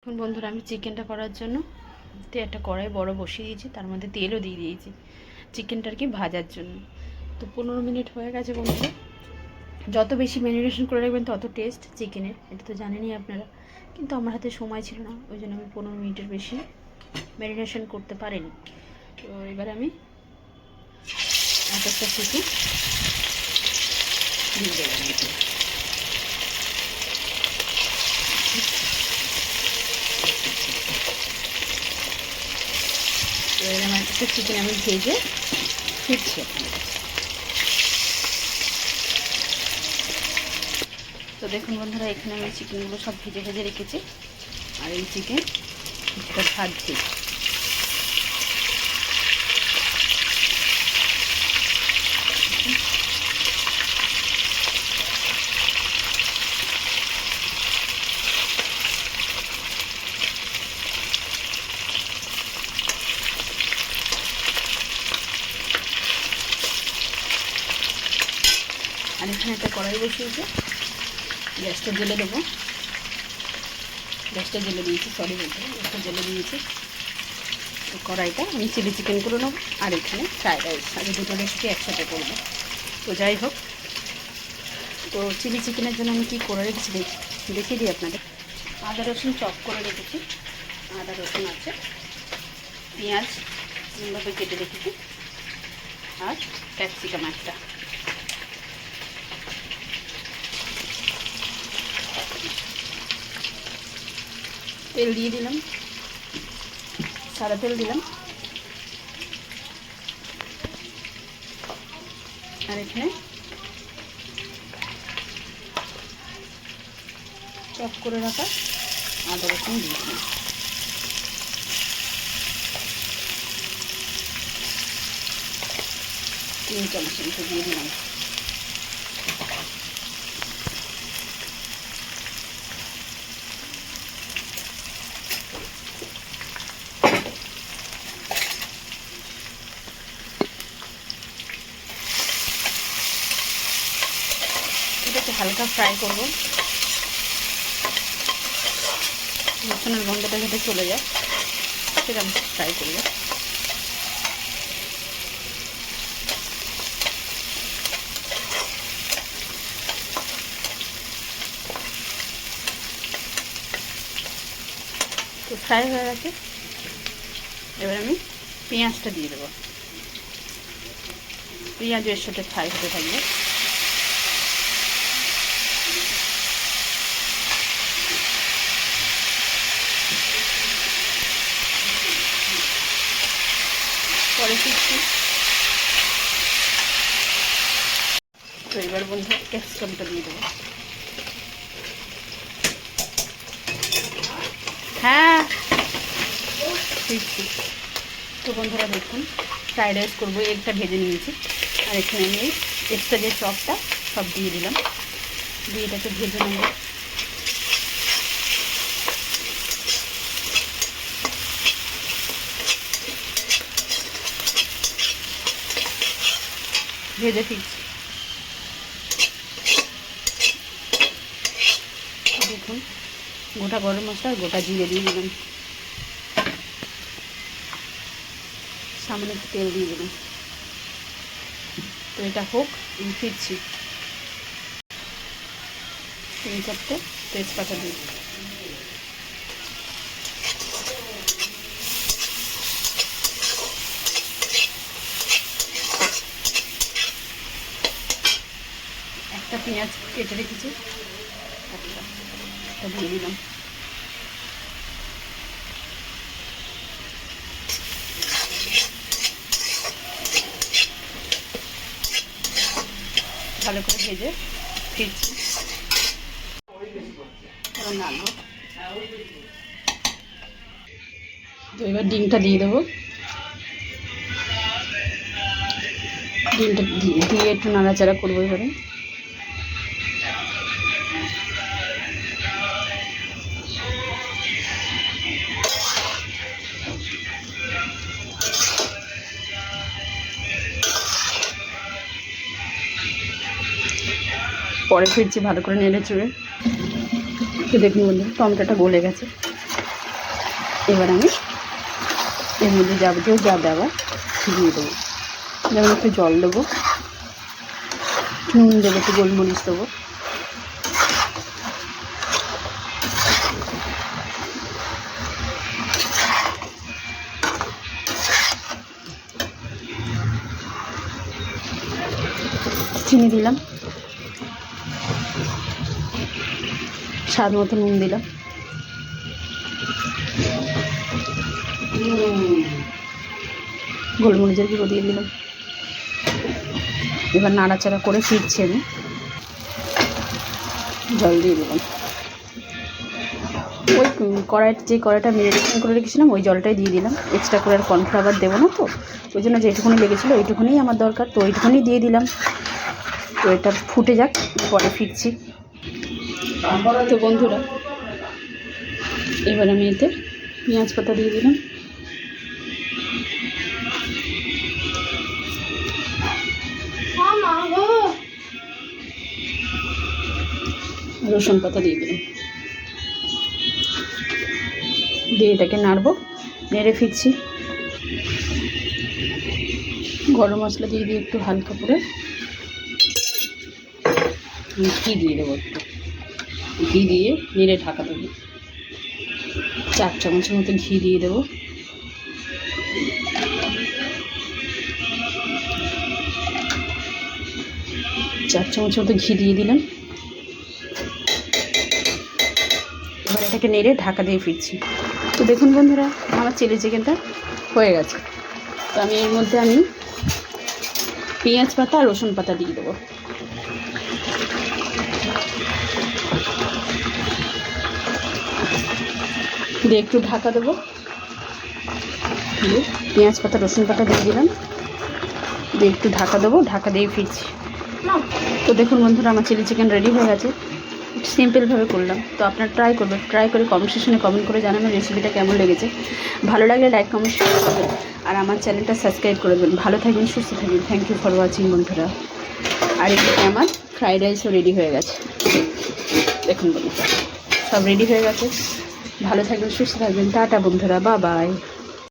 এখন বন্ধুরা আমি চিকেনটা করার জন্য একটা কড়াই বড় বসিয়ে দিয়েছি, তার মধ্যে তেলও দিয়ে দিয়েছি চিকেনটা আর কি ভাজার জন্য। তো 15 মিনিট হয়ে গেছে বন্ধুরা। যত বেশি ম্যারিনেশন করে রাখবেন তত টেস্ট চিকেনের, এটা তো জানেনই আপনারা। কিন্তু আমার হাতে সময় ছিল না, ওই জন্য আমি 15 মিনিটের বেশি ম্যারিনেশন করতে পারিনি। তো এবার আমি একটা চিকেন দিয়ে দেবেন। এবার আমার একটা চিকেন আমি ভেজে ফিরছি আপনাদের কাছে। তো দেখুন বন্ধুরা, এখানে আমি চিকেনগুলো সব ভেজে ভেজে রেখেছি, আর এই চিকেন কিছুটা ভাজছি। আর এখানে একটা কড়াই বসিয়েছে, গ্যাসটা জ্বেলে দেবো। গ্যাসটা জ্বেলে দিয়েছি, সরি বলতে গ্যাসটা জ্বেলে দিয়েছি। তো কড়াইটা আমি চিলি চিকেন করে নেবো, আর এখানে ফ্রাইড রাইস, আমি দুটো রেসিপি একসাথে করবো। তো যাই হোক, তো চিলি চিকেনের জন্য আমি কী করে রেখেছি দেখিয়ে দিই আপনাদের। আদা রসুন চপ করে রেখেছি, আদা রসুন আছে, পেঁয়াজ এইভাবে কেটে রেখেছি, আর ক্যাপসিকাম একটা। তেল দিয়ে দিলাম, সাদা তেল দিলাম, আর এখানে চপ করে রাখা আদা রসুন দিয়েছি। 3 চামচ মতো দিয়ে দিলাম। এটাকে হালকা ফ্রাই করবো, রসুনের গন্ধটা যাতে চলে যায় সেটা আমি ফ্রাই করবো। তো ফ্রাই হয়ে গেছে, এবার আমি পেঁয়াজটা দিয়ে দেবো। পেঁয়াজ এর সাথে ফ্রাই হতে থাকবে। পরে ফিরছি। তো এবার বন্ধু ক্যাপসিকামটা দিয়ে দেবো। হ্যাঁ ফিরছি। তো বন্ধুরা দেখুন, ফ্রাইড রাইস করবো, এগটা ভেজে নিয়েছি, আর এখানে আমি এক্সট্রা যে চপটা সব দিয়ে দিলাম, দিয়ে এটাকে ভেজে নেব। ভেজে ফিরছি। দেখুন, গোটা গরম মশলা আর গোটা জিরে দিয়ে দিলাম, সামনে তেল দিয়ে দিলাম। তো এটা হোক, আমি ফিরছি। 3-4টে তেজপাতা দিই। একটা পেঁয়াজ কেটে রেখেছি, একটা দিয়ে দিলাম। ভালো করে ভেজে ফিরছি। এবার নাড়বো। তো এবার ডিমটা দিয়ে দেবো। ডিমটা দিয়ে একটু নাড়াচাড়া করবো। এবারে পরে ফিরছি ভালো করে নেড়ে চড়ে। তো দেখুন বন্ধু, টমেটোটা গলে গেছে, এবার আমি এর মধ্যে যাবতীয় যা দেওয়া দিয়ে দেবো। যেমন একটু জল দেবো, নুন দেবো, একটু গোলমরিচ দেবো, চিনি দিলাম, স্বাদ মতো নুন দিলাম, গোলমরিচের গুঁড়ো দিয়ে দিলাম। এবার নাড়াচাড়া করে ফিরছি আমি, জল দিয়ে দিলাম। ওই কড়াইটা মেরিনেশন করে রেখেছিলাম ওই জলটাই দিয়ে দিলাম। এক্সট্রা করে আর কর্নফ্লাওয়ার দেবো না, তো ওই জন্য যেটুকুনি লেগেছিলো ওইটুকুনি আমার দরকার, তো ওইটুকুনি দিয়ে দিলাম। তো এটা ফুটে যাক, পরে ফিরছি। তো বন্ধুরা, এবার আমি এতে পেঁয়াজ পাতা দিয়ে দিলাম, রসুন পাতা দিয়ে দিলাম, দিয়ে এটাকে নাড়বো, নেড়ে ফিরছি। গরম মশলা দিয়ে দিয়ে একটু হালকা করে ঘি দিয়ে দেবো, একটু ঘি দিয়ে নেড়ে ঢাকা দেবো। 4 চামচের মতো ঘি দিয়ে দেবো। চার চামচের মতো ঘি দিয়ে দিলাম। এবার এটাকে নেড়ে ঢাকা দিয়ে ফিরছি। তো দেখুন বন্ধুরা, আমার চিলি চিকেনটা হয়ে গেছে। তো আমি এর মধ্যে পেঁয়াজ পাতা আর রসুন পাতা দিয়ে দেবো। দিয়ে একটু ঢাকা দেবো, দিয়ে পেঁয়াজ পাতা রসুন পাতা দিয়ে দিলাম, দিয়ে একটু ঢাকা দেবো, ঢাকা দিয়ে ফিরছি। তো দেখুন বন্ধুরা, আমার চিলি চিকেন রেডি হয়ে গেছে। সিম্পলভাবে করলাম, তো আপনারা ট্রাই করবেন। ট্রাই করে কমেন্ট সেকশনে কমেন্ট করে জানাবেন রেসিপিটা কেমন লেগেছে। ভালো লাগলে লাইক কমেন্ট শেয়ার করবেন, আর আমার চ্যানেলটা সাবস্ক্রাইব করে দেবেন। ভালো থাকবেন, সুস্থ থাকবেন। থ্যাংক ইউ ফর ওয়াচিং বন্ধুরা। আর এদিকে আমার ফ্রাইড রাইসও রেডি হয়ে গেছে। দেখুন বন্ধুরা, সব রেডি হয়ে গেছে। ভালো থাকবেন, সুস্থ থাকবেন। টাটা বন্ধুরা, বাই বাই।